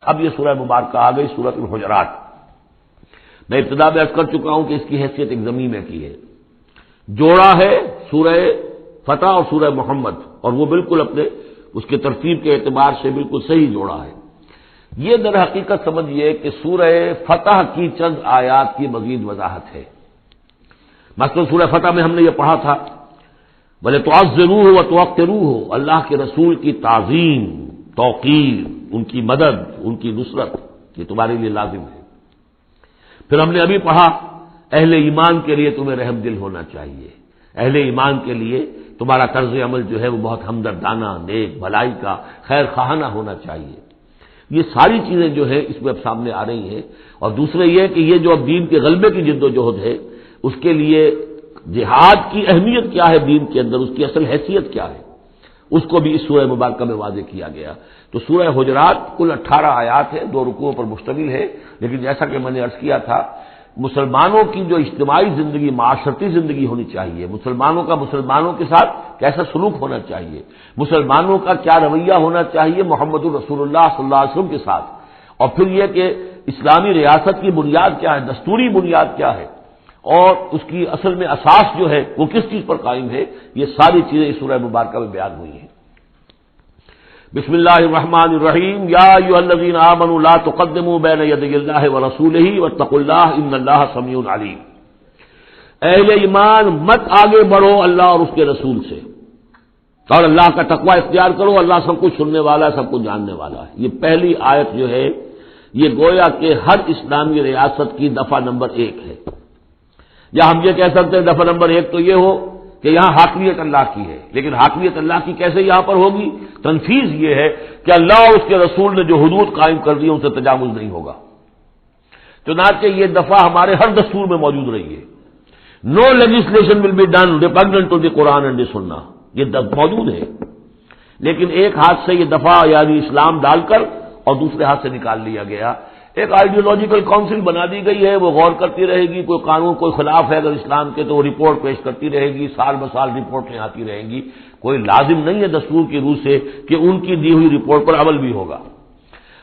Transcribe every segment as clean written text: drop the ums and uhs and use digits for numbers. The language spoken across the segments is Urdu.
اب یہ سورہ مبارکہ آ گئی سورۃ الحجرات. میں ابتدا میں عرض کر چکا ہوں کہ اس کی حیثیت ایک ضمیر میں کی ہے. جوڑا ہے سورہ فتح اور سورہ محمد، اور وہ بالکل اپنے اس کے ترتیب کے اعتبار سے بالکل صحیح جوڑا ہے. یہ در حقیقت سمجھیے کہ سورہ فتح کی چند آیات کی مزید وضاحت ہے. مثلا سورہ فتح میں ہم نے یہ پڑھا تھا بھلے تعذروہ و توقروہ، اللہ کے رسول کی تعظیم، توقیر، ان کی مدد، ان کی نصرت یہ تمہارے لیے لازم ہے. پھر ہم نے ابھی پڑھا اہل ایمان کے لیے تمہیں رحم دل ہونا چاہیے، اہل ایمان کے لیے تمہارا طرز عمل جو ہے وہ بہت ہمدردانہ، نیک، بھلائی کا، خیر خواہانہ ہونا چاہیے. یہ ساری چیزیں جو ہے اس میں اب سامنے آ رہی ہیں. اور دوسرے یہ کہ یہ جو اب دین کے غلبے کی جد و جہد ہے اس کے لیے جہاد کی اہمیت کیا ہے دین کے اندر، اس کی اصل حیثیت کیا ہے، اس کو بھی اس سورہ مبارکہ میں واضح کیا گیا. تو سورہ حجرات کل 18 آیات ہے، 2 رکوعوں پر مشتمل ہے. لیکن جیسا کہ میں نے عرض کیا تھا مسلمانوں کی جو اجتماعی زندگی، معاشرتی زندگی ہونی چاہیے، مسلمانوں کا مسلمانوں کے ساتھ کیسا سلوک ہونا چاہیے، مسلمانوں کا کیا رویہ ہونا چاہیے محمد الرسول اللہ صلی اللہ علیہ وسلم کے ساتھ، اور پھر یہ کہ اسلامی ریاست کی بنیاد کیا ہے، دستوری بنیاد کیا ہے، اور اس کی اصل میں اساس جو ہے وہ کس چیز پر قائم ہے، یہ ساری چیزیں اس سورہ مبارکہ میں بیان ہوئی ہیں. بسم اللہ الرحمن الرحیم. یا ایھا الذین آمنوا لا تقدموا بین یدی اللہ ورسولہ واتقوا اللہ ان اللہ سمیع علیم. اہل ایمان مت آگے بڑھو اللہ اور اس کے رسول سے، اور اللہ کا تقوی اختیار کرو، اللہ سب کچھ سننے والا ہے، سب کچھ جاننے والا ہے. یہ پہلی آیت جو ہے یہ گویا کہ ہر اسلامی ریاست کی دفعہ نمبر 1 ہے. یا ہم یہ کہہ سکتے ہیں دفعہ نمبر 1 تو یہ ہو کہ یہاں حاکمیت اللہ کی ہے، لیکن حاکمیت اللہ کی کیسے یہاں پر ہوگی؟ تنفیذ یہ ہے کہ اللہ اور اس کے رسول نے جو حدود قائم کر دی ان سے تجاوز نہیں ہوگا. چنانچہ یہ دفعہ ہمارے ہر دستور میں موجود رہی ہے. No legislation will be done repugnant to the Quran and the Sunnah, یہ موجود ہے. لیکن ایک ہاتھ سے یہ دفعہ یعنی اسلام ڈال کر اور دوسرے ہاتھ سے نکال لیا گیا. ایک آئیڈیولوجیکل کونسل بنا دی گئی ہے، وہ غور کرتی رہے گی، کوئی قانون کوئی خلاف ہے اگر اسلام کے تو وہ رپورٹ پیش کرتی رہے گی، سال بسال رپورٹیں آتی رہیں گی. کوئی لازم نہیں ہے دستور کی روح سے کہ ان کی دی ہوئی رپورٹ پر عمل بھی ہوگا.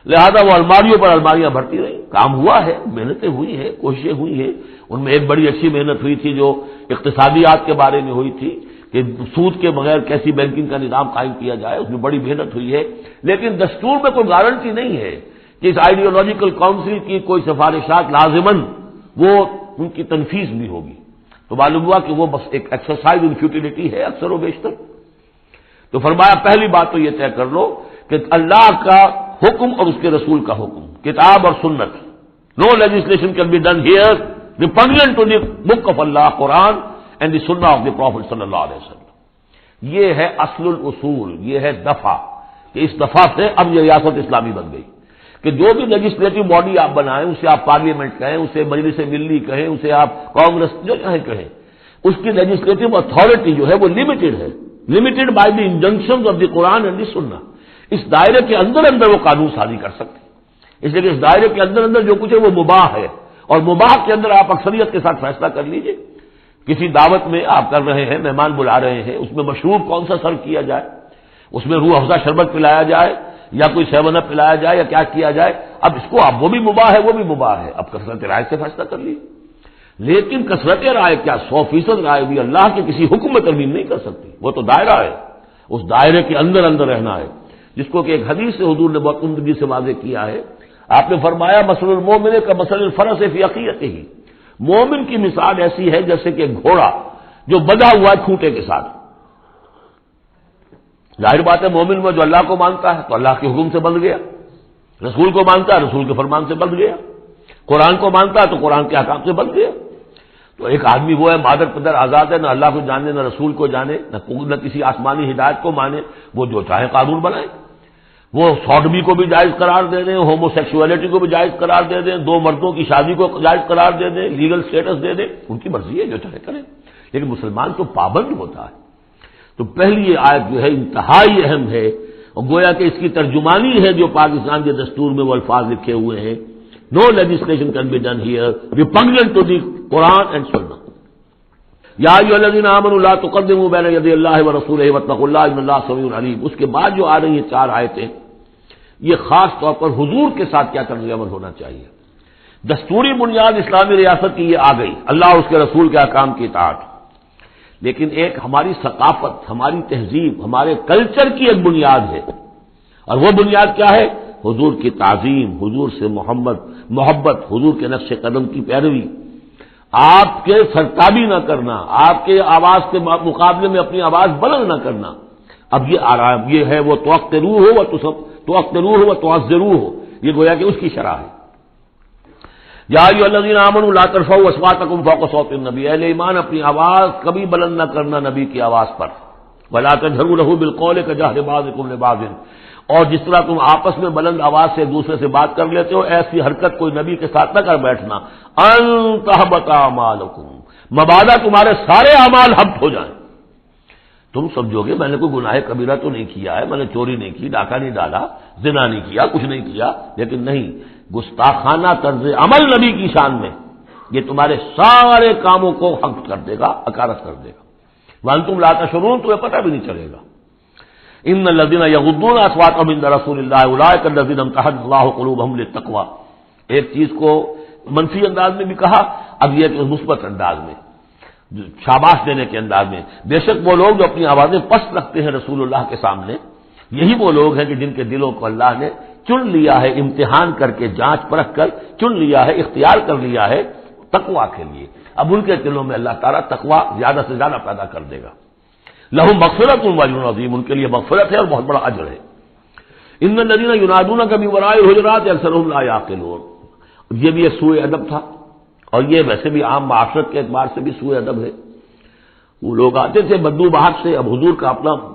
لہذا وہ الماریوں پر الماریاں بھرتی رہیں. کام ہوا ہے، محنتیں ہوئی ہیں، کوششیں ہوئی ہیں. ان میں ایک بڑی اچھی محنت ہوئی تھی جو اقتصادیات کے بارے میں ہوئی تھی کہ سود کے بغیر کیسی بینکنگ کا نظام قائم کیا جائے، اس میں بڑی محنت ہوئی ہے. لیکن دستور میں کوئی گارنٹی نہیں ہے کہ اس آئیڈیولوجیکل کونسل کی کوئی سفارشات لازماً وہ ان کی تنفیذ بھی ہوگی. تو معلوم ہوا کہ وہ بس ایک ایکسرسائز ان فیوٹیلٹی ہے اکثر و بیشتر. تو فرمایا پہلی بات تو یہ طے کر لو کہ اللہ کا حکم اور اس کے رسول کا حکم، کتاب اور سنت. No legislation can be done here repugnant to the book of Allah Quran and the Sunnah of the prophet صلی اللہ علیہ وسلم. یہ ہے اصل الاصول، یہ ہے دفعہ کہ اس دفعہ سے اب یہ ریاست اسلامی بن گئی کہ جو بھی لیجسلیٹو باڈی آپ بنائیں، اسے آپ پارلیمنٹ کہیں، اسے مجلس ملی کہیں، اسے آپ کانگریس جو کہیں، اس کی لیجسلیٹو اتھارٹی جو ہے وہ لمیٹڈ ہے، limited by the injunctions of the Quran and the Sunnah. اس دائرے کے اندر اندر وہ قانون سازی کر سکتے ہیں. اس لیے کہ اس دائرے کے اندر اندر جو کچھ ہے وہ مباح ہے، اور مباح کے اندر آپ اکثریت کے ساتھ فیصلہ کر لیجئے. کسی دعوت میں آپ کر رہے ہیں، مہمان بلا رہے ہیں، اس میں مشروب کون سا سرو کیا جائے، اس میں روح افزا شربت پلایا جائے یا کوئی 7 اپ پلایا جائے یا کیا کیا جائے. اب اس کو اب وہ بھی مباح ہے، وہ بھی مباح ہے، اب کثرت رائے سے فیصلہ کر لیجیے. لیکن کثرت رائے کیا 100% رائے بھی اللہ کے کسی حکم میں ترمیم نہیں کر سکتی. وہ تو دائرہ ہے، اس دائرے کے اندر اندر رہنا ہے، جس کو کہ ایک حدیث سے حضور نے بہت عمدگی سے واضح کیا ہے. آپ نے فرمایا مثل المومن کا مثل الفرس فی عقیقتہ، مومن کی مثال ایسی ہے جیسے کہ گھوڑا جو بندھا ہوا ہے کھوٹے کے ساتھ. ظاہر بات ہے مومن میں جو اللہ کو مانتا ہے تو اللہ کے حکم سے بندھ گیا، رسول کو مانتا ہے رسول کے فرمان سے بندھ گیا، قرآن کو مانتا ہے تو قرآن کے احکام سے بندھ گیا. تو ایک آدمی وہ ہے مادر پدر آزاد ہے، نہ اللہ کو جانے نہ رسول کو جانے نہ کسی آسمانی ہدایت کو مانے، وہ جو چاہے قانون بنائے. وہ سوڈمی کو بھی جائز قرار دے دیں، ہومو سیکسولیٹی کو بھی جائز قرار دے دیں، 2 مردوں کی شادی کو جائز قرار دے دیں، لیگل سٹیٹس دے دیں، ان کی مرضی ہے جو چاہے کریں. لیکن مسلمان تو پابند ہوتا ہے. تو پہلی یہ آیت جو ہے انتہائی اہم ہے، اور گویا کہ اس کی ترجمانی ہے جو پاکستان کے دستور میں وہ الفاظ لکھے ہوئے ہیں. No legislation can be done here repugnant to the Quran and Sunnah. یا ایھا الذین آمنوا لا تقدموا بین یدی اللہ ورسولہ واتقوا اللہ ان اللہ سمیع علیم. اس کے بعد جو آ رہی ہیں 4 آیتیں یہ خاص طور پر حضور کے ساتھ کیا طرز عمل ہونا چاہیے. دستوری بنیاد اسلامی ریاست کی یہ آ گئی، اللہ اور اس کے رسول کے احکام کی اطاعت، لیکن ایک ہماری ثقافت، ہماری تہذیب، ہمارے کلچر کی ایک بنیاد ہے، اور وہ بنیاد کیا ہے؟ حضور کی تعظیم، حضور سے محبت، حضور کے نقش قدم کی پیروی، آپ کے سرتابی نہ کرنا، آپ کے آواز کے مقابلے میں اپنی آواز بلند نہ کرنا. اب یہ آرام یہ ہے، وہ توقروہ ہو و تعذروہ ہو، یہ گویا کہ اس کی شرح ہے. یا ایھا الذین آمنوا لا ترفعوا اصواتکم فوق صوت النبی، اہل ایمان اپنی آواز کبھی بلند نہ کرنا نبی کی آواز پر. ولا تجهروا له بالقول كجهر بعضکم لبعض، اور جس طرح تم آپس میں بلند آواز سے ایک دوسرے سے بات کر لیتے ہو، ایسی حرکت کوئی نبی کے ساتھ نہ کر بیٹھنا. ان تحبط اعمالکم، مبادا تمہارے سارے اعمال حبط ہو جائیں. تم سمجھو گے میں نے کوئی گناہ کبیرہ تو نہیں کیا ہے، میں نے چوری نہیں کی، ڈاکہ نہیں ڈالا، زنا نہیں کیا، کچھ نہیں کیا، لیکن نہیں، گستاخانہ طرز عمل نبی کی شان میں یہ تمہارے سارے کاموں کو حق کر دے گا، اکارت کر دے گا. وانتم لا تشعرون، تمہیں پتہ بھی نہیں چلے گا. ان الذين يغضون اصواتهم عند رسول الله اولئك الذين امتحن الله قلوبهم للتقوى. ایک چیز کو منفی انداز میں بھی کہا، اب یہ کہ مثبت انداز میں، شاباش دینے کے انداز میں. بے شک وہ لوگ جو اپنی آوازیں پست رکھتے ہیں رسول اللہ کے سامنے، یہی وہ لوگ ہیں کہ جن کے دلوں کو اللہ نے چن لیا ہے، امتحان کر کے، جانچ پرکھ کر چن لیا ہے، اختیار کر لیا ہے تقویٰ کے لیے. اب ان کے دلوں میں اللہ تعالیٰ تقویٰ زیادہ سے زیادہ پیدا کر دے گا. لہم مغفرۃ واجر عظیم، ان کے لیے مغفرت ہے اور بہت بڑا اجر ہے. ان الذین ینادونک من وراء الحجرات اکثرهم لا یعقلون. یہ بھی ایک سوء ادب تھا، اور یہ ویسے بھی عام معاشرت کے اعتبار سے بھی سوء ادب ہے. وہ لوگ آتے تھے بدو باہر سے، اب حضور کا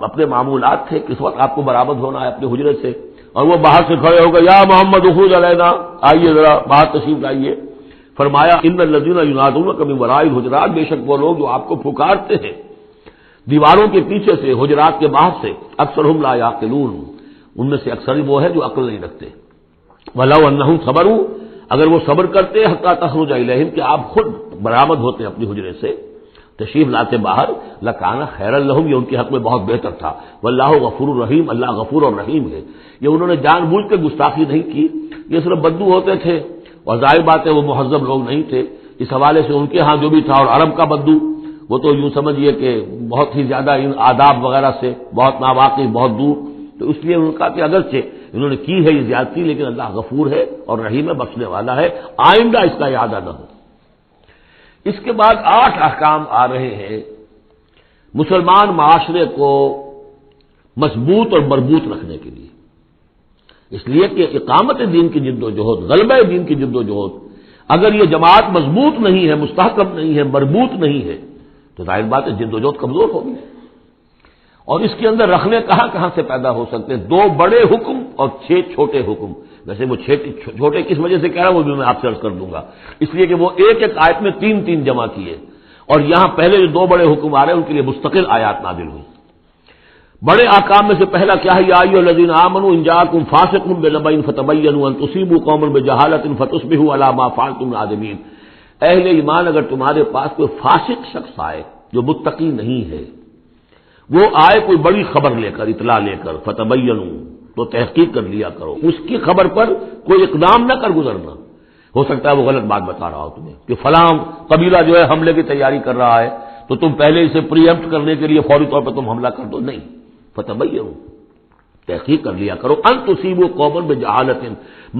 اپنے معمولات تھے، کس وقت آپ کو برآمد ہونا ہے اپنے حجرے سے، اور وہ باہر سے کھڑے ہو گئے، یا محمد اخرج علینا، آئیے ذرا باہر تشریف لائیے. فرمایا ان الذین ینادونک من وراء الحجرات، بے شک وہ لوگ جو آپ کو پکارتے ہیں دیواروں کے پیچھے سے، حجرات کے باہر سے، اکثرهم لا یعقلون، ان میں سے اکثر وہ ہے جو عقل نہیں رکھتے. ولو انہم صبروا، اگر وہ صبر کرتے حتی تخرج الیہم، کہ آپ خود برآمد ہوتے اپنی حجرے سے، تشریف لاتے باہر، لکان خیر لہم، یہ ان کے حق میں بہت بہتر تھا. واللہ غفور الرحیم، اللہ غفور اور رحیم ہے. یہ انہوں نے جان بوجھ کے گستاخی نہیں کی، یہ صرف بدو ہوتے تھے، اور ظاہر بات ہے وہ مہذب لوگ نہیں تھے. اس حوالے سے ان کے ہاں جو بھی تھا، اور عرب کا بدو وہ تو یوں سمجھیے کہ بہت ہی زیادہ ان آداب وغیرہ سے بہت ناواقف، بہت دور. تو اس لیے ان کا کہ اگرچہ انہوں نے کی ہے یہ زیادتی، لیکن اللہ غفور ہے اور رحیم ہے، بخشنے والا ہے، آئندہ اس کا اعادہ نہ ہو. اس کے بعد 8 احکام آ رہے ہیں مسلمان معاشرے کو مضبوط اور مربوط رکھنے کے لیے. اس لیے کہ اقامت دین کی جد و جہد، غلبہ دین کی جد و جہد، اگر یہ جماعت مضبوط نہیں ہے، مستحکم نہیں ہے، مربوط نہیں ہے، تو ظاہر بات ہے جد و جہد کمزور ہوگی. اور اس کے اندر رکھنے کہاں سے پیدا ہو سکتے ہیں؟ 2 بڑے حکم اور 6 چھوٹے حکم. ویسے وہ چھوٹے کس وجہ سے کہہ رہا ہوں وہ بھی میں آپ سے عرض کر دوں گا، اس لیے کہ وہ ایک آیت میں 3 جمع کیے، اور یہاں پہلے جو 2 بڑے حکم آ رہے ہیں ان کے لیے مستقل آیات نازل ہوئی. بڑے احکام میں سے پہلا کیا ہے؟ یا ایھا الذین آمنوا ان جاءکم فاسق بنبأ فتبینوا ان تصیبوا قوما بجہالۃ فتصبحوا علی ما فعلتم نادمین. اہل ایمان، اگر تمہارے پاس کوئی فاسق شخص آئے جو متقی نہیں ہے، وہ آئے کوئی بڑی خبر لے کر، اطلاع لے کر، فتبینوا، تو تحقیق کر لیا کرو، اس کی خبر پر کوئی اقدام نہ کر گزرنا. ہو سکتا ہے وہ غلط بات بتا رہا ہو تمہیں کہ فلاں قبیلہ جو ہے حملے کی تیاری کر رہا ہے، تو تم پہلے اسے پری ایمپٹ کرنے کے لیے فوری طور پر تم حملہ کر دو. نہیں، فتبینوا، تحقیق کر لیا کرو. ان تصیبوا قوما بجہالۃ،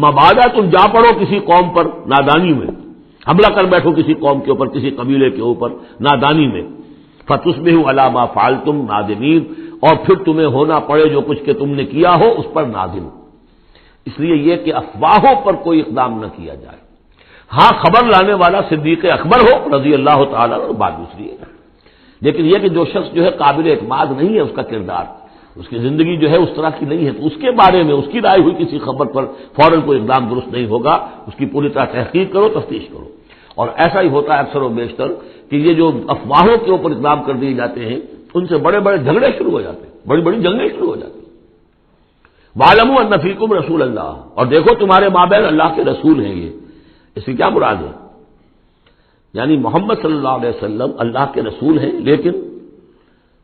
مبادا تم جا پڑو کسی قوم پر نادانی میں، حملہ کر بیٹھو کسی قوم کے اوپر، کسی قبیلے کے اوپر نادانی میں، فتصبحوا علی ما فعلتم نادمین، اور پھر تمہیں ہونا پڑے جو کچھ کہ تم نے کیا ہو اس پر نادم. اس لیے یہ کہ افواہوں پر کوئی اقدام نہ کیا جائے. ہاں خبر لانے والا صدیق اکبر ہو رضی اللہ تعالیٰ، اور بات دوسری ہے، لیکن یہ کہ جو شخص جو ہے قابل اعتماد نہیں ہے، اس کا کردار، اس کی زندگی جو ہے اس طرح کی نہیں ہے، تو اس کے بارے میں اس کی رائے ہوئی کسی خبر پر فوراً کوئی اقدام درست نہیں ہوگا. اس کی پوری طرح تحقیق کرو، تفتیش کرو. اور ایسا ہی ہوتا ہے اکثر و بیشتر کہ یہ جو افواہوں کے اوپر اقدام کر دیے جاتے ہیں، ان سے بڑے بڑے جھگڑے شروع ہو جاتے ہیں، بڑی بڑی جنگیں شروع ہو جاتی ہیں. وَاعْلَمُوا أَنَّ فِيكُمْ رَسُولَ اللَّهِ، اور دیکھو تمہارے مابین اللہ کے رسول ہیں. یہ اس سے کیا مراد ہے؟ یعنی محمد صلی اللہ علیہ وسلم اللہ کے رسول ہیں، لیکن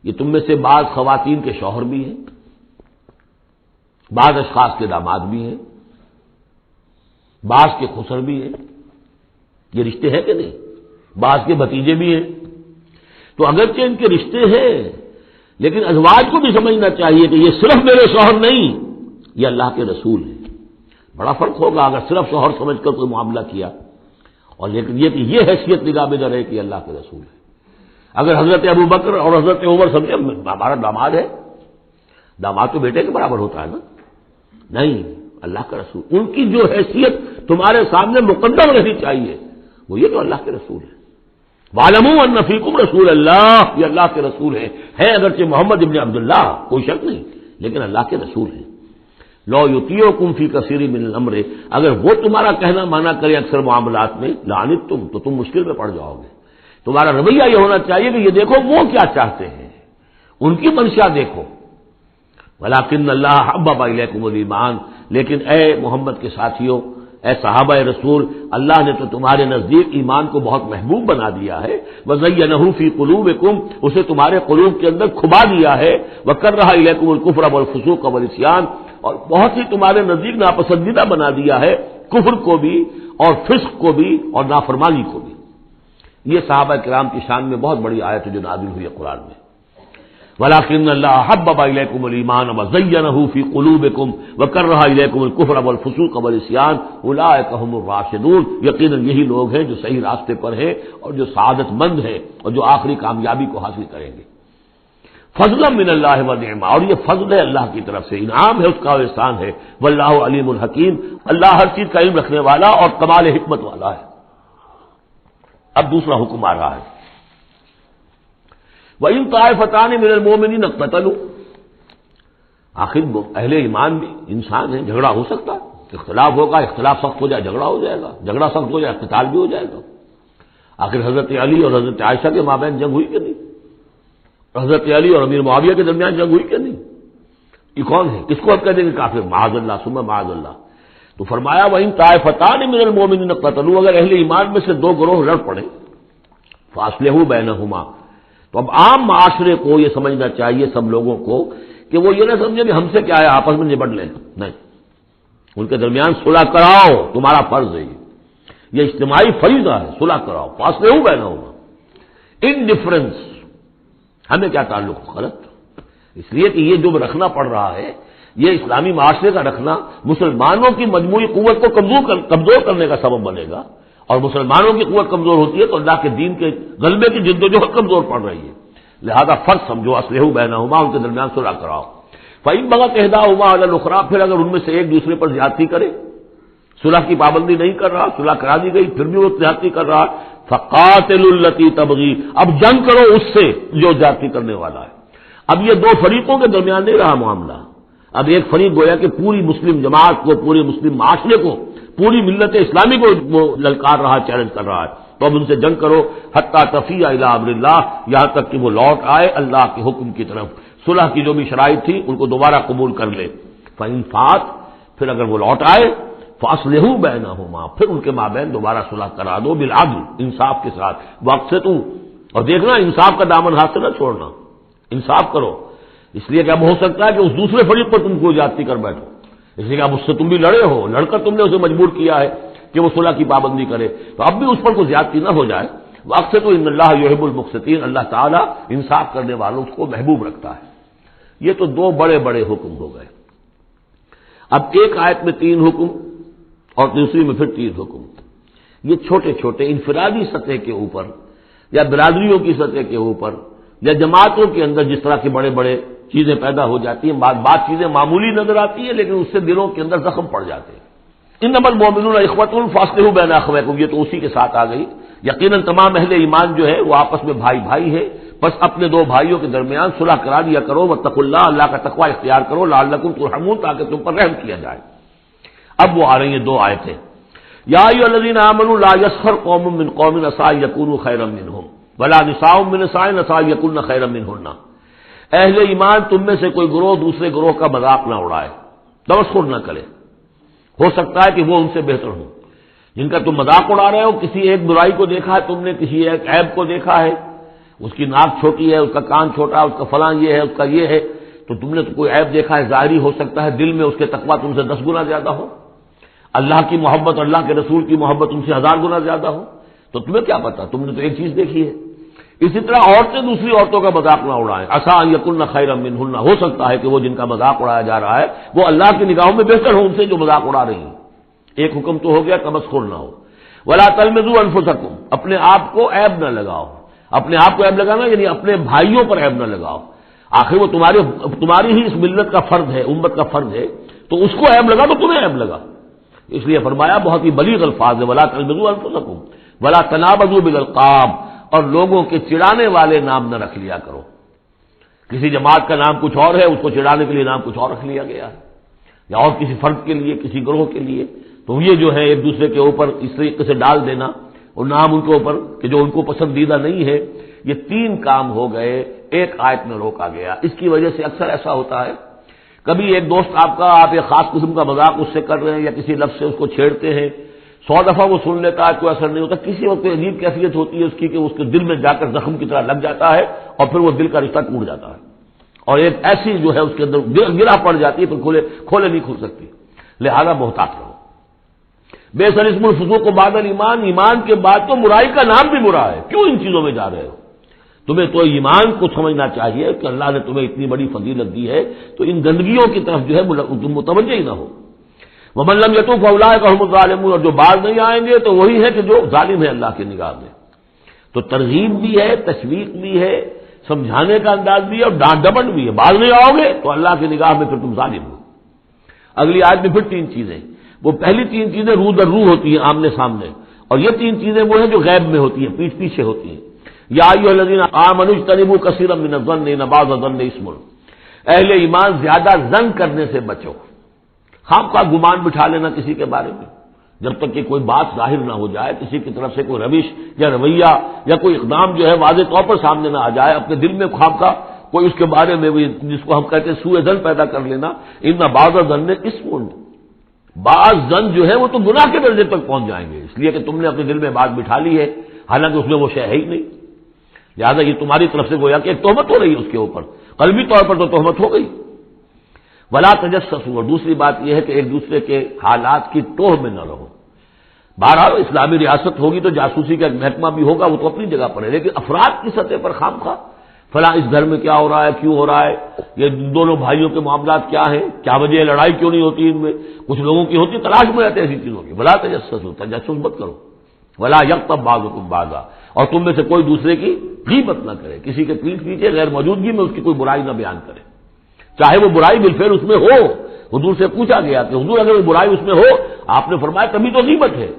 یہ تم میں سے بعض خواتین کے شوہر بھی ہیں. بعض اشخاص کے داماد بھی ہیں، بعض کے خسر بھی ہیں، یہ رشتے ہیں کہ نہیں؟ بعض کے بھتیجے بھی ہیں، تو اگرچہ ان کے رشتے ہیں لیکن ازواج کو بھی سمجھنا چاہیے کہ یہ صرف میرے شوہر نہیں، یہ اللہ کے رسول ہیں۔ بڑا فرق ہوگا اگر صرف شوہر سمجھ کر کوئی معاملہ کیا، اور لیکن یہ کہ یہ حیثیت نگاہ میں نہ رہے کہ اللہ کے رسول ہے۔ اگر حضرت ابو بکر اور حضرت عمر سمجھے ہمارا داماد ہے، داماد تو بیٹے کے برابر ہوتا ہے نا، نہیں، اللہ کا رسول، ان کی جو حیثیت تمہارے سامنے مقدم رہنی چاہیے وہ یہ تو اللہ کے رسول ہے۔ وَاعْلَمُوا أَنَّ فِيكُمْ رَسُولَ اللَّهِ، یہ اللہ کے رسول ہے اگرچہ محمد ابن عبداللہ، کوئی شک نہیں، لیکن اللہ کے رسول ہیں۔ لَوْ يُطِيعُكُمْ فِي كَثِيرٍ مِّنَ الْأَمْرِ، اگر وہ تمہارا کہنا مانا کرے اکثر معاملات میں، لَعَنِتُّمْ، تو تم مشکل میں پڑ جاؤ گے۔ تمہارا رویہ یہ ہونا چاہیے کہ یہ دیکھو وہ کیا چاہتے ہیں، ان کی منشا دیکھو۔ وَلَٰكِنَّ اللَّهَ حَبَّبَ إِلَيْكُمُ الْإِيمَانَ، لیکن اے محمد کے ساتھیوں، اے صحابہ رسول، اللہ نے تو تمہارے نزدیک ایمان کو بہت محبوب بنا دیا ہے، وَزَيَّنَهُ فِي قُلُوبِكُمْ، اسے تمہارے قلوب کے اندر کھبا دیا ہے، وَكَرَّهَ إِلَيْكُمُ الْكُفْرَ وَالْفُسُوقَ وَالْعِصْيَانَ، اور بہت ہی تمہارے نزدیک ناپسندیدہ بنا دیا ہے کفر کو بھی اور فسق کو بھی اور نافرمانی کو بھی۔ یہ صحابہ کرام کی شان میں بہت بڑی آیت ہے جو نازل ہوئی ہے قرآن میں۔ وَلَٰكِنَّ اللَّهَ حَبَّبَ إِلَيْكُمُ الْإِيمَانَ وَزَيَّنَهُ فِي قُلُوبِكُمْ وَكَرَّهَ إِلَيْكُمُ الْكُفْرَ وَالْفُسُوقَ وَالْعِصْيَانَ أُولَٰئِكَ هُمُ الرَّاشِدُونَ، یقیناً یہی لوگ ہیں جو صحیح راستے پر ہیں اور جو سعادت مند ہیں اور جو آخری کامیابی کو حاصل کریں گے۔ فضلا من اللہ ونعما، اور یہ فضل ہے اللہ کی طرف سے، انعام ہے، اس کا احسان ہے۔ واللہ علیم الحکیم، اللہ ہر چیز کا علم رکھنے والا اور کمال حکمت والا ہے۔ اب دوسرا حکم آ رہا ہے، وَإِن طَائِفَتَانِ مِنَ الْمُؤْمِنِينَ اقْتَتَلُوا، آخر اہل ایمان بھی انسان ہیں، جھگڑا ہو سکتا ہے، اختلاف ہوگا، اختلاف سخت ہو جائے جھگڑا ہو جائے گا، جھگڑا سخت ہو جائے قتال بھی ہو جائے گا۔ آخر حضرت علی اور حضرت عائشہ کے مابین جنگ ہوئی کہ نہیں؟ حضرت علی اور امیر معاویہ کے درمیان جنگ ہوئی کہ نہیں؟ یہ کون ہے؟ کس کو اب کہہ دیں گے کافر؟ معاذ اللہ ثم معاذ اللہ۔ تو فرمایا وَإِن طَائِفَتَانِ مِنَ الْمُؤْمِنِينَ اقْتَتَلُوا، اگر اہل ایمان میں سے دو گروہ لڑ پڑے، فَأَصْلِحُوا بَيْنَهُمَا، تو اب عام معاشرے کو یہ سمجھنا چاہیے، سب لوگوں کو، کہ وہ یہ نہ سمجھے کہ ہم سے کیا ہے، آپس میں نبٹ لیں، نہیں، ان کے درمیان صلح کراؤ، تمہارا فرض ہے، یہ اجتماعی فریضہ ہے، صلح کراؤ، فَأَصْلِحُوا بَيْنَهُمَا۔ انڈیفرنس ہمیں کیا تعلق؟ غلط، اس لیے کہ یہ جو رکھنا پڑ رہا ہے، یہ اسلامی معاشرے کا رکھنا مسلمانوں کی مجموعی قوت کو کمزور کرنے کا سبب بنے گا، اور مسلمانوں کی قوت کمزور ہوتی ہے تو اللہ کے دین کے غلبے کی جدوجہد کمزور پڑ رہی ہے، لہذا فرض سمجھو، اصلحوا بینہما، ان کے درمیان صلح کراؤ۔ فإن بغت إحداہما علی الأخری، پھر اگر ان میں سے ایک دوسرے پر زیادتی کرے، صلح کی پابندی نہیں کر رہا، صلح کرا دی گئی پھر بھی وہ زیادتی کر رہا، فقاتلوا التی تبغی، اب جنگ کرو اس سے جو زیادتی کرنے والا ہے۔ اب یہ دو فریقوں کے درمیان نہیں رہا معاملہ، اب ایک فریق گویا کہ پوری مسلم جماعت کو، پورے مسلم معاشرے کو، پوری ملت اسلامی کو وہ للکار رہا، چیلنج کر رہا ہے، تو اب ان سے جنگ کرو، حتی تفیء الی امر اللہ، یہاں تک کہ وہ لوٹ آئے اللہ کے حکم کی طرف، صلح کی جو بھی شرائط تھی ان کو دوبارہ قبول کر لے۔ فإن فات، پھر اگر وہ لوٹ آئے، فاصلحوا بینہما، پھر ان کے مابین دوبارہ صلح کرا دو، بالعدل، انصاف کے ساتھ، واقسطوا، اور دیکھنا انصاف کا دامن ہاتھ سے نہ چھوڑنا، انصاف کرو، اس لیے کہ اب ہو سکتا ہے کہ اس دوسرے فریق پر تم کو زیادتی کر بیٹھو، اس لیے کہ اب اس سے تم بھی لڑے ہو، لڑ کر تم نے اسے مجبور کیا ہے کہ وہ صلح کی پابندی کرے، تو اب بھی اس پر کوئی زیادتی نہ ہو جائے۔ واقسطوا ان اللہ یحب المقسطین، اللہ تعالیٰ انصاف کرنے والوں کو محبوب رکھتا ہے۔ یہ تو دو بڑے بڑے حکم ہو گئے۔ اب ایک آیت میں 3 حکم اور دوسری میں پھر 3 حکم، یہ چھوٹے چھوٹے انفرادی سطح کے اوپر یا برادریوں کی سطح کے اوپر یا جماعتوں کے اندر جس طرح کے بڑے بڑے چیزیں پیدا ہو جاتی ہیں، بعض چیزیں معمولی نظر آتی ہیں لیکن اس سے دلوں کے اندر زخم پڑ جاتے ہیں۔ انما المؤمنون اخوۃ فاصلحوا بین اخویکم، یہ تو اسی کے ساتھ آ گئی۔ یقیناً تمام اہل ایمان جو ہے وہ آپس میں بھائی بھائی ہے، بس اپنے دو بھائیوں کے درمیان صلح کرا دیا کرو، واتقوا اللہ، اللہ کا تقوی اختیار کرو، لعلکم ترحمون، تاکہ تم پر رحم کیا جائے۔ اب وہ آ رہی ہیں 2 آیتیں، یا ایھا الذین آمنوا لا یسخر قوم من قوم عسى ان یکونوا خیرا منهم ولا نساء من نساء عسى ان یکن خیرا منهن، اہل ایمان تم میں سے کوئی گروہ دوسرے گروہ کا مذاق نہ اڑائے، تمسخر نہ کرے، ہو سکتا ہے کہ وہ ان سے بہتر ہوں، جن کا تم مذاق اڑا رہے ہو، کسی ایک برائی کو دیکھا ہے تم نے، کسی ایک عیب کو دیکھا ہے، اس کی ناک چھوٹی ہے، اس کا کان چھوٹا ہے، اس کا فلاں یہ ہے، اس کا یہ ہے، تو تم نے تو کوئی عیب دیکھا ہے ظاہری، ہو سکتا ہے دل میں اس کے تقویٰ تم سے 10 گنا زیادہ ہو، اللہ کی محبت اور اللہ کے رسول کی محبت تم سے 1000 گنا زیادہ ہو، تو تمہیں کیا پتا، تم نے تو ایک چیز دیکھی ہے۔ اسی طرح عورتیں دوسری عورتوں کا مذاق نہ اڑائیں، عسیٰ ان یکن خیرا منہن، ہو سکتا ہے کہ وہ جن کا مذاق اڑایا جا رہا ہے وہ اللہ کی نگاہوں میں بہتر ہو ان سے جو مذاق اڑا رہی ہیں۔ ایک حکم تو ہو گیا تمسخر نہ ہو۔ ولا تلمزوا انفسکم، اپنے آپ کو عیب نہ لگاؤ، اپنے آپ کو عیب لگانا یعنی اپنے بھائیوں پر عیب نہ لگاؤ، آخر وہ تمہاری ہی اس ملت کا فرد ہے، امت کا فرد ہے، تو اس کو عیب لگا تو تمہیں عیب لگا۔ اس لیے فرمایا بہت ہی بلیغ الفاظ ہے، ولا تلمزوا انفسکم ولا تنابزوا بالالقاب، اور لوگوں کے چڑانے والے نام نہ رکھ لیا کرو۔ کسی جماعت کا نام کچھ اور ہے، اس کو چڑانے کے لیے نام کچھ اور رکھ لیا گیا ہے، یا اور کسی فرد کے لیے، کسی گروہ کے لیے، تو یہ جو ہے ایک دوسرے کے اوپر اس طریقے سے ڈال دینا اور نام ان کے اوپر کہ جو ان کو پسندیدہ نہیں ہے، یہ 3 کام ہو گئے ایک آیت میں روکا گیا۔ اس کی وجہ سے اکثر ایسا ہوتا ہے، کبھی ایک دوست آپ کا، آپ ایک خاص قسم کا مذاق اس سے کر رہے ہیں یا کسی لفظ سے اس کو چھیڑتے ہیں، 100 دفعہ وہ سن لیتا ہے، کوئی اثر نہیں ہوتا، کسی وقت عجیب کیفیت ہوتی ہے اس کی کہ اس کے دل میں جا کر زخم کی طرح لگ جاتا ہے اور پھر وہ دل کا رشتہ ٹوٹ جاتا ہے، اور ایک ایسی جو ہے اس کے اندر گرہ پڑ جاتی ہے، پھر کھولے نہیں کھل سکتی۔ لہذا محتاط رہو۔ بے سر اسم الفسوق بعد الایمان، ایمان کے بعد تو برائی کا نام بھی برا ہے، کیوں ان چیزوں میں جا رہے ہو؟ تمہیں تو ایمان کو سمجھنا چاہیے کہ اللہ نے تمہیں اتنی بڑی فضیلت دی ہے، تو ان گندگیوں کی طرف جو ہے تم متوجہ ہی نہ ہو۔ ومن لم یتوب فاولئک هم الظالمون، اور جو باز نہیں آئیں گے تو وہی ہے کہ جو ظالم ہے اللہ کی نگاہ میں۔ تو ترغیب بھی ہے، تشویق بھی ہے، سمجھانے کا انداز بھی ہے، اور ڈانٹ ڈپٹ بھی ہے۔ باز نہیں آؤ گے تو اللہ کی نگاہ میں پھر تم ظالم ہو۔ اگلی آیت میں پھر 3 چیزیں، وہ پہلی 3 چیزیں رو در رو ہوتی ہیں آمنے سامنے، اور یہ 3 چیزیں وہ ہیں جو غیب میں ہوتی ہیں، پیچھے پیچھے ہوتی ہیں۔ یا ایھا الذین آمنوا اجتنبوا کثیرا من الظن ان بعض الظن اثم، اہل ایمان زیادہ ظن کرنے سے بچو، خام خواہ گمان بٹھا لینا کسی کے بارے میں، جب تک کہ کوئی بات ظاہر نہ ہو جائے، کسی کی طرف سے کوئی روش یا رویہ یا کوئی اقدام جو ہے واضح طور پر سامنے نہ آ جائے، اپنے دل میں خام خواہ کوئی اس کے بارے میں جس کو ہم کہتے ہیں سوء ظن پیدا کر لینا، ان بعض الظن اثم، بعض ظن جو ہے وہ تو گناہ کے درجے تک پہنچ جائیں گے، اس لیے کہ تم نے اپنے دل میں بات بٹھا لی ہے، حالانکہ اس میں وہ شے ہے ہی نہیں۔ لہٰذا یہ تمہاری طرف سے گویا کہ ایک تہمت ہو رہی ہے اس کے اوپر، قلبی طور پر تو تہمت ہو گئی۔ ولا تجسسوا، اور دوسری بات یہ ہے کہ ایک دوسرے کے حالات کی ٹوہ میں نہ رہو۔ بہرحال اسلامی ریاست ہوگی تو جاسوسی کا ایک محکمہ بھی ہوگا، وہ تو اپنی جگہ پر ہے، لیکن افراد کی سطح پر خام خواہ فلاں اس گھر میں کیا ہو رہا ہے، کیوں ہو رہا ہے، یہ دونوں بھائیوں کے معاملات کیا ہیں، کیا وجہ ہے، لڑائی کیوں نہیں ہوتی ان میں، کچھ لوگوں کی ہوتی، تلاش میں رہتے ایسی چیزوں کی۔ ولا تجسسوا، تجسس مت کرو۔ ولا یغتب بعضکم بعضا، اور تم میں سے کوئی دوسرے کی غیبت نہ کرے، کسی کے پیٹھ پیچھے غیر موجودگی میں اس کی کوئی برائی نہ بیان کرے، چاہے وہ برائی بالفعل اس میں ہو۔ حضور سے پوچھا گیا کہ حضور اگر وہ برائی اس میں ہو، آپ نے فرمایا تبھی تو غیبت ہے،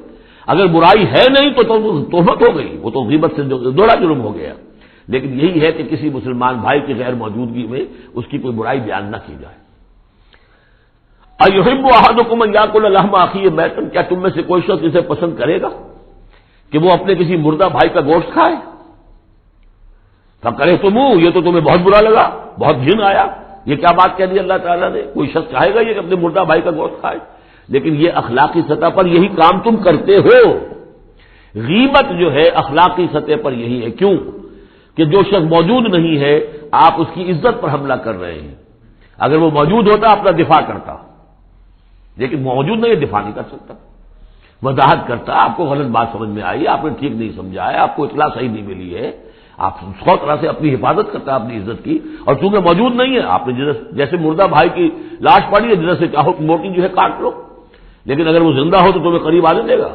اگر برائی ہے نہیں تو تہمت ہو گئی، وہ تو غیبت سے دوہرا جرم ہو گیا۔ لیکن یہی ہے کہ کسی مسلمان بھائی کی غیر موجودگی میں اس کی کوئی برائی بیان نہ کی جائے۔ ایحب احدکم ان یاکل لحم اخیہ میتا، کیا تم میں سے کوئی شخص اسے پسند کرے گا کہ وہ اپنے کسی مردہ بھائی کا گوشت کھائے؟ فکرہتموہ، یہ تو تمہیں بہت برا لگا، بہت گھن آیا، یہ کیا بات کہہ دی اللہ تعالیٰ نے؟ کوئی شخص چاہے گا یہ کہ اپنے مردہ بھائی کا گوشت کھائے؟ لیکن یہ اخلاقی سطح پر یہی کام تم کرتے ہو۔ غیبت جو ہے اخلاقی سطح پر یہی ہے، کیوں کہ جو شخص موجود نہیں ہے آپ اس کی عزت پر حملہ کر رہے ہیں، اگر وہ موجود ہوتا اپنا دفاع کرتا، لیکن موجود نہیں، دفاع نہیں کر سکتا، وضاحت کرتا، آپ کو غلط بات سمجھ میں آئی، آپ نے ٹھیک نہیں سمجھا ہے، آپ کو اطلاع صحیح نہیں ملی ہے، آپ سو طرح سے اپنی حفاظت کرتا ہے اپنی عزت کی، اور چونکہ موجود نہیں ہے آپ نے جیسے مردہ بھائی کی لاش پڑی ہے، جس سے چاہو موٹی جو ہے کاٹ لو، لیکن اگر وہ زندہ ہو تو تمہیں قریب آنے دے گا۔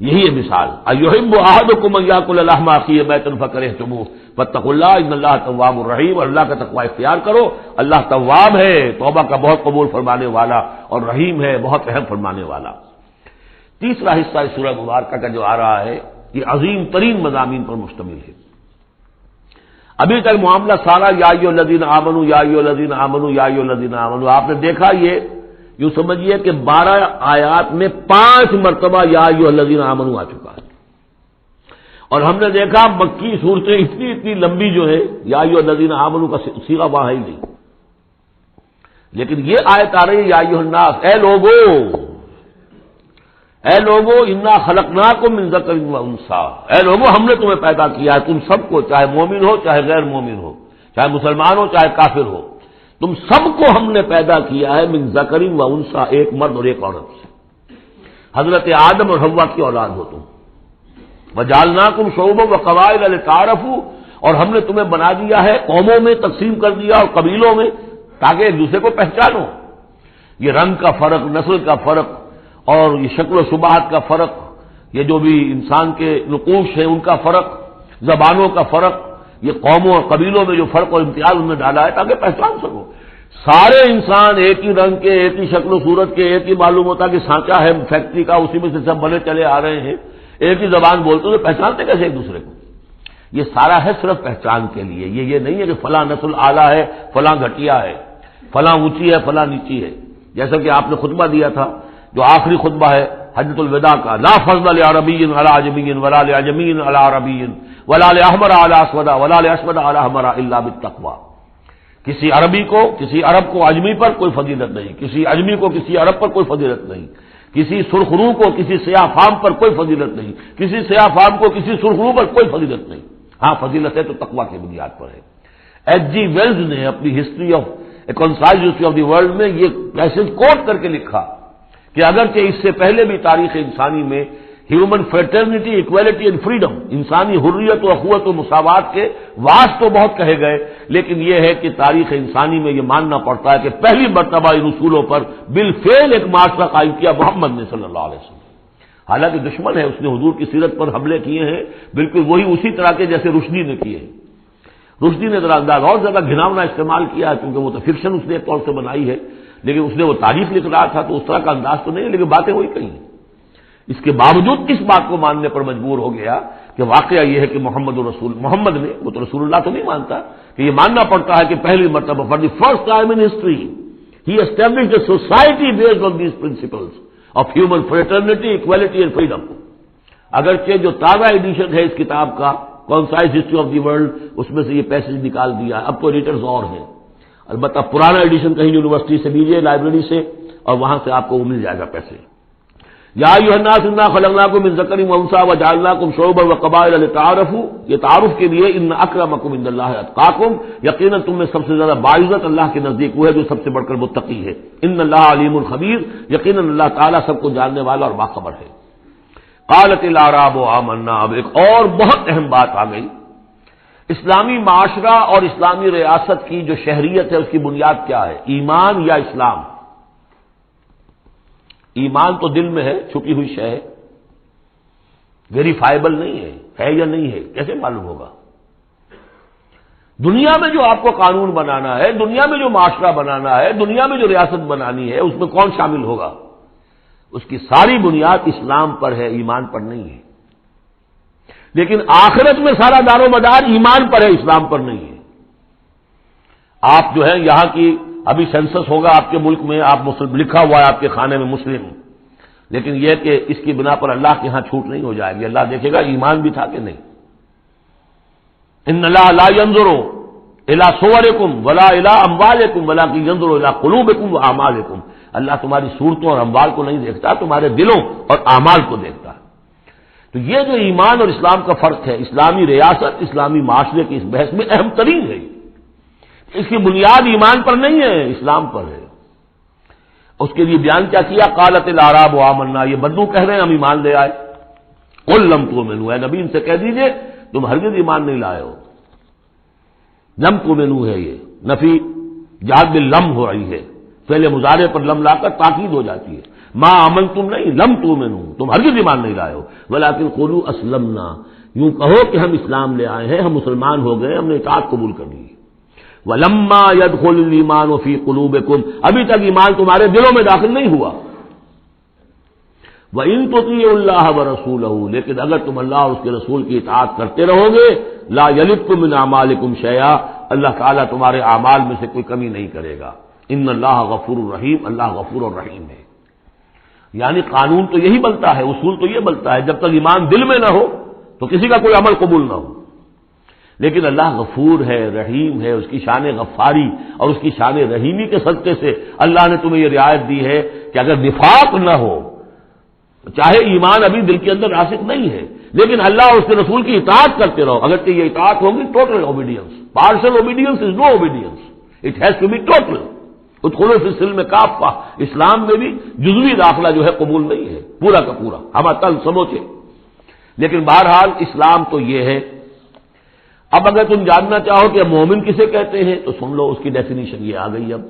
یہی ہے مثال۔ ایحب احدکم ان یاکل لحم اخیہ میتا فکرہتموہ فاتقوا اللہ ان اللہ تواب الرحیم، اور اللہ کا تقوی اختیار کرو، اللہ تواب ہے، توبہ کا بہت قبول فرمانے والا، اور رحیم ہے، بہت رحم فرمانے والا۔ تیسرا حصہ اس سورہ مبارکہ کا جو آ رہا ہے یہ عظیم ترین مضامین پر مشتمل ہے۔ ابھی تک معاملہ سارا یا ایھا الذین آمنوا یا ایھا الذین آمنوا یا ایھا الذین آمنوا، آپ نے دیکھا یہ یوں سمجھیے کہ 12 آیات میں 5 مرتبہ یا ایھا الذین آمنوا آ چکا ہے، اور ہم نے دیکھا مکی صورتیں اتنی لمبی جو ہے یا ایھا الذین آمنوا کا صیغہ وہاں ہے ہی نہیں، لیکن یہ آیت آ رہی ہے یا ایھا الناس، اے لوگو انا خلقناکم من ذکر و انثی، اے لوگو ہم نے تمہیں پیدا کیا ہے، تم سب کو، چاہے مومن ہو چاہے غیر مومن ہو، چاہے مسلمان ہو چاہے کافر ہو، تم سب کو ہم نے پیدا کیا ہے من ذکر و انثی، ایک مرد اور ایک عورت سے۔ حضرت آدم اور حوا کی اولاد ہو تم۔ وجعلناکم شعوبا وقبائل لتعارفوا، اور ہم نے تمہیں بنا دیا ہے، قوموں میں تقسیم کر دیا اور قبیلوں میں، تاکہ ایک دوسرے کو پہچانو۔ یہ رنگ کا فرق، نسل کا فرق اور یہ شکل و شباہت کا فرق، یہ جو بھی انسان کے نقوش ہیں ان کا فرق، زبانوں کا فرق، یہ قوموں اور قبیلوں میں جو فرق اور امتیاز ان میں ڈالا ہے تاکہ پہچان سکو۔ سارے انسان ایک ہی رنگ کے، ایک ہی شکل و صورت کے، ایک ہی معلوم ہوتا کہ سانچہ ہے فیکٹری کا، اسی میں سے سب بنے چلے آ رہے ہیں، ایک ہی زبان بولتے تو پہچانتے کیسے ایک دوسرے کو؟ یہ سارا ہے صرف پہچان کے لیے۔ یہ نہیں ہے کہ فلاں نسل اعلیٰ ہے، فلاں گھٹیا ہے، فلاں اونچی ہے، فلاں نیچی ہے۔ جیسا کہ آپ نے خطبہ دیا تھا، جو آخری خطبہ ہے حجۃ الوداع کا، لا فضل لعربی علی عجمی ولا لعجمی علی عربی ولا لاحمر علی اسود ولا لاسود علی احمر الا بالتقوی۔ کسی عربی کو، کسی عرب کو اجمی پر کوئی فضیلت نہیں، کسی اجمی کو کسی عرب پر کوئی فضیلت نہیں، کسی سرخرو کو کسی سیاہ فام پر کوئی فضیلت نہیں، کسی سیاہ فام کو کسی سرخرو پر کوئی فضیلت نہیں۔ ہاں فضیلت ہے تو تقوی کی بنیاد پر ہے۔ ایچ جی ویلز نے اپنی history of a concise history of the world میں یہ میسج کوٹ کر کے لکھا کہ اگرچہ اس سے پہلے بھی تاریخ انسانی میں human fraternity, equality and freedom, انسانی حریت و اخوت و مساوات کے واس تو بہت کہے گئے، لیکن یہ ہے کہ تاریخ انسانی میں یہ ماننا پڑتا ہے کہ پہلی مرتبہ ان اصولوں پر بالفعل ایک معاشرہ قائم کیا محمد نے صلی اللہ علیہ وسلم۔ حالانکہ دشمن ہے، اس نے حضور کی سیرت پر حملے کیے ہیں، بالکل وہی اسی طرح کے جیسے رشدی نے کیے ہیں۔ رشدی نے ذرا انداز اور زیادہ گھناؤنا استعمال کیا ہے، کیونکہ وہ تو فکشن اس نے ایک طور سے بنائی ہے، لیکن اس نے وہ تاریخ لکھ رہا تھا تو اس طرح کا انداز تو نہیں ہے، لیکن باتیں وہی کہیں۔ اس کے باوجود کس بات کو ماننے پر مجبور ہو گیا کہ واقعہ یہ ہے کہ محمد نے، وہ تو رسول اللہ تو نہیں مانتا، کہ یہ ماننا پڑتا ہے کہ پہلی مرتبہ for the first time in history he established a society based on these principles of human fraternity, equality and freedom. اگرچہ جو تازہ ایڈیشن ہے اس کتاب کا concise history of the world, اس میں سے یہ پیسج نکال دیا، اب تو ایڈیٹرز اور ہیں، البتہ پرانا ایڈیشن کہیں یونیورسٹی سے لیجیے، لائبریری سے، اور وہاں سے آپ کو وہ مل جائے گا پیسے۔ یا ایھا الناس انا خلقناکم من ذکر و انثی وجعلناکم شعوبا وقبائل لتعارفوا، یہ تعارف کے لیے، ان اکرمکم عند اللہ اتقاکم، یقیناً تم میں سب سے زیادہ باعزت اللہ کے نزدیک وہ ہے جو سب سے بڑھ کر متقی ہے۔ ان اللہ علیم خبیر، یقیناً اللہ تعالیٰ سب کو جاننے والا اور باخبر ہے۔ قالت الاعراب آمنا، اب ایک اور بہت اہم بات آ گئی۔ اسلامی معاشرہ اور اسلامی ریاست کی جو شہریت ہے اس کی بنیاد کیا ہے؟ ایمان یا اسلام؟ ایمان تو دل میں ہے، چھپی ہوئی شے ہے، ویریفائبل نہیں ہے یا نہیں ہے، کیسے معلوم ہوگا؟ دنیا میں جو آپ کو قانون بنانا ہے، دنیا میں جو معاشرہ بنانا ہے، دنیا میں جو ریاست بنانی ہے، اس میں کون شامل ہوگا؟ اس کی ساری بنیاد اسلام پر ہے، ایمان پر نہیں ہے۔ لیکن آخرت میں سارا دار و مدار ایمان پر ہے، اسلام پر نہیں ہے۔ آپ جو ہے یہاں کی، ابھی سینسس ہوگا آپ کے ملک میں، آپ مسلم لکھا ہوا ہے آپ کے کھانے میں مسلم، لیکن یہ کہ اس کی بنا پر اللہ کے ہاں چھوٹ نہیں ہو جائے گی، اللہ دیکھے گا ایمان بھی تھا کہ نہیں۔ ان اللہ لا ينظر الى صورکم ولا الى اموالکم ولکن ينظر الى قلوبکم واعمالکم، اللہ تمہاری صورتوں اور اموال کو نہیں دیکھتا، تمہارے دلوں اور اعمال کو دیکھتا ہے۔ تو یہ جو ایمان اور اسلام کا فرق ہے، اسلامی ریاست اسلامی معاشرے کی اس بحث میں اہم ترین ہے۔ اس کی بنیاد ایمان پر نہیں ہے، اسلام پر ہے۔ اس کے لیے بیان کیا کیا؟ قالت الاعراب آمنا، یہ بدو کہہ رہے ہیں ہم ایمان لے آئے۔ قل لم تؤمنوا، اے نبی ان سے کہہ دیجئے تم ہرگز ایمان نہیں لائے ہو۔ لم تؤمنوا ہے، یہ نفی جہاد باللم ہو رہی ہے، پہلے مضارع پر لم لا کر تاکید ہو جاتی ہے۔ ما آمنتم نہیں، لم تؤمنوا، تم ہرگز ایمان نہیں لائے ہو، ولکن قولوا اسلمنا، یوں کہو کہ ہم اسلام لے آئے ہیں، ہم مسلمان ہو گئے، ہم نے اطاعت قبول کر لی۔ وَلَمَّا يَدْخُلِ الْإِيمَانُ فِي قُلُوبِكُمْ، ابھی تک ایمان تمہارے دلوں میں داخل نہیں ہوا۔ وَإِن تُطِيعُوا اللَّهَ وَرَسُولَهُ، لیکن اگر تم اللہ اور اس کے رسول کی اطاعت کرتے رہو گے، لَا يَلِدْكُم مِّنْ أَعْمَالِكُمْ شَيْئًا، اللہ تعالیٰ تمہارے اعمال میں سے کوئی کمی نہیں کرے گا۔ ان اللہ غفور الرحیم، اللہ غفور الرحیم ہے۔ یعنی قانون تو یہی بنتا ہے، اصول تو یہ بنتا ہے، جب تک ایمان دل میں نہ ہو تو کسی کا کوئی عمل قبول نہ ہو۔ لیکن اللہ غفور ہے، رحیم ہے، اس کی شان غفاری اور اس کی شان رحیمی کے صدقے سے اللہ نے تمہیں یہ رعایت دی ہے کہ اگر نفاق نہ ہو، چاہے ایمان ابھی دل کے اندر راسخ نہیں ہے، لیکن اللہ اور اس کے رسول کی اطاعت کرتے رہو، اگرچہ یہ اطاعت ہوگی total obedience, partial obedience is no obedience, it has to be total. ادخلوا فی السلم کافہ، اسلام میں بھی جزوی داخلہ جو ہے قبول نہیں ہے، پورا کا پورا ہم تل سموچے. لیکن بہرحال اسلام تو یہ ہے. اب اگر تم جاننا چاہو کہ مومن کسے کہتے ہیں تو سن لو، اس کی ڈیفینیشن یہ آ گئی. اب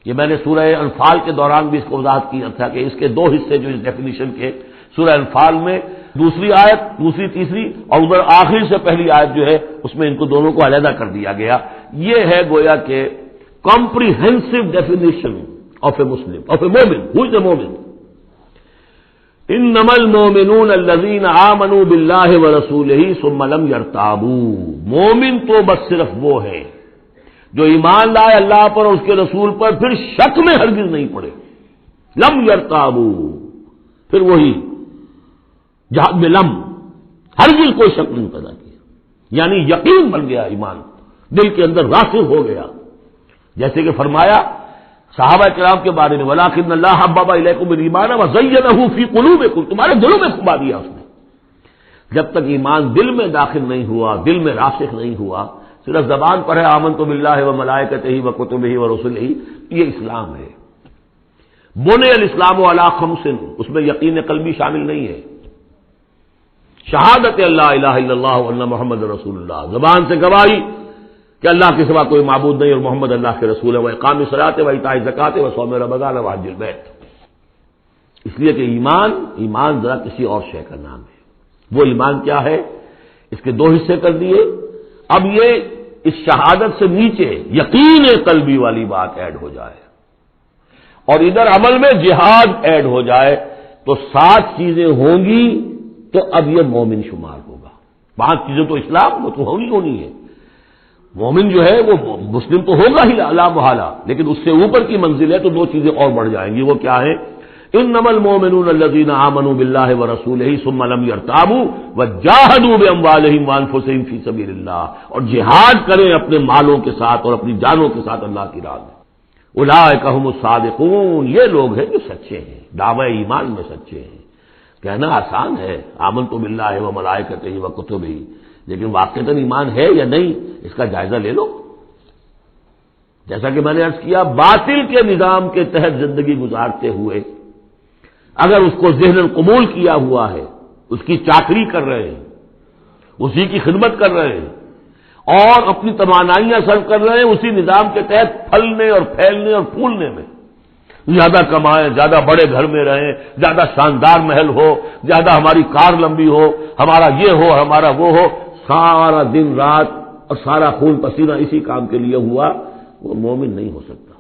یہ میں نے سورہ انفال کے دوران بھی اس کو وضاحت کیا تھا کہ اس کے دو حصے جو اس ڈیفینیشن کے، سورہ انفال میں دوسری آیت، دوسری تیسری، اور ادھر آخر سے پہلی آیت جو ہے اس میں ان کو دونوں کو علیحدہ کر دیا گیا. یہ ہے گویا کہ comprehensive definition of a Muslim, of a Mu'min. Who is a Mu'min? انما المؤمنون الذين آمنوا بالله ورسوله ثم لم يرتابوا. مومن تو بس صرف وہ ہے جو ایمان لائے اللہ پر اور اس کے رسول پر، پھر شک میں ہرگز نہیں پڑے. لم يرتابوا، پھر وہی جہاد میں لم، ہرگز کوئی شک نہیں پیدا کیا، یعنی یقین بن گیا، ایمان دل کے اندر راسخ ہو گیا. جیسے کہ فرمایا صحابہ کرام کے بارے میں، وَلَٰكِنَّ اللَّهَ حَبَّبَ إِلَيْكُمُ الْإِيمَانَ وَزَيَّنَهُ فِي قُلُوبِكُمْ. تمہارے دلوں میں کھبا دیا اس نے. جب تک ایمان دل میں داخل نہیں ہوا، دل میں راسخ نہیں ہوا، صرف زبان پر ہے آمنت باللہ وملائکتہ وکتبہ ورسلہ، یہ اسلام ہے. بنی الاسلام علی خمس، اس میں یقین قلبی شامل نہیں ہے. شہادت اللہ الہ الا اللہ وان محمد رسول اللہ، زبان سے گواہی کہ اللہ کے سوا کوئی معبود نہیں اور محمد اللہ کے رسول ہے. وہ اقام الصلاۃ و ایتاء الزکوٰۃ و صوم رمضان و حج البیت. اس لیے کہ ایمان ذرا کسی اور شے کا نام ہے. وہ ایمان کیا ہے؟ اس کے دو حصے کر دیے. اب یہ اس شہادت سے نیچے یقین قلبی والی بات ایڈ ہو جائے اور ادھر عمل میں جہاد ایڈ ہو جائے تو 7 چیزیں ہوں گی تو اب یہ مومن شمار ہوگا. 5 چیزیں تو اسلام وہ تو ہونی ہے. مومن جو ہے وہ مسلم تو ہوگا ہی لا محالہ، لیکن اس سے اوپر کی منزل ہے تو 2 چیزیں اور بڑھ جائیں گی. وہ کیا ہے؟ انما المؤمنون الذين آمنوا بالله ورسوله ثم لم يرتابوا وجاهدوا باموالهم وانفسهم في سبيل الله، اور جہاد کریں اپنے مالوں کے ساتھ اور اپنی جانوں کے ساتھ اللہ کی راہ میں. اولئک هم الصادقون، یہ لوگ ہیں جو سچے ہیں، دعوی ایمان میں سچے ہیں. کہنا آسان ہے آمنت باللہ وملائکتہ وکتبہ، لیکن واقعتاً ایمان ہے یا نہیں اس کا جائزہ لے لو. جیسا کہ میں نے عرض کیا، باطل کے نظام کے تحت زندگی گزارتے ہوئے اگر اس کو ذہن قبول کیا ہوا ہے، اس کی چاکری کر رہے ہیں، اسی کی خدمت کر رہے ہیں اور اپنی توانائیاں صرف کر رہے ہیں اسی نظام کے تحت پھلنے اور پھیلنے اور پھولنے میں، زیادہ کمائیں، زیادہ بڑے گھر میں رہیں، زیادہ شاندار محل ہو، زیادہ ہماری کار لمبی ہو، ہمارا یہ ہو، ہمارا وہ ہو، سارا دن رات اور سارا خون پسینہ اسی کام کے لیے ہوا، وہ مومن نہیں ہو سکتا.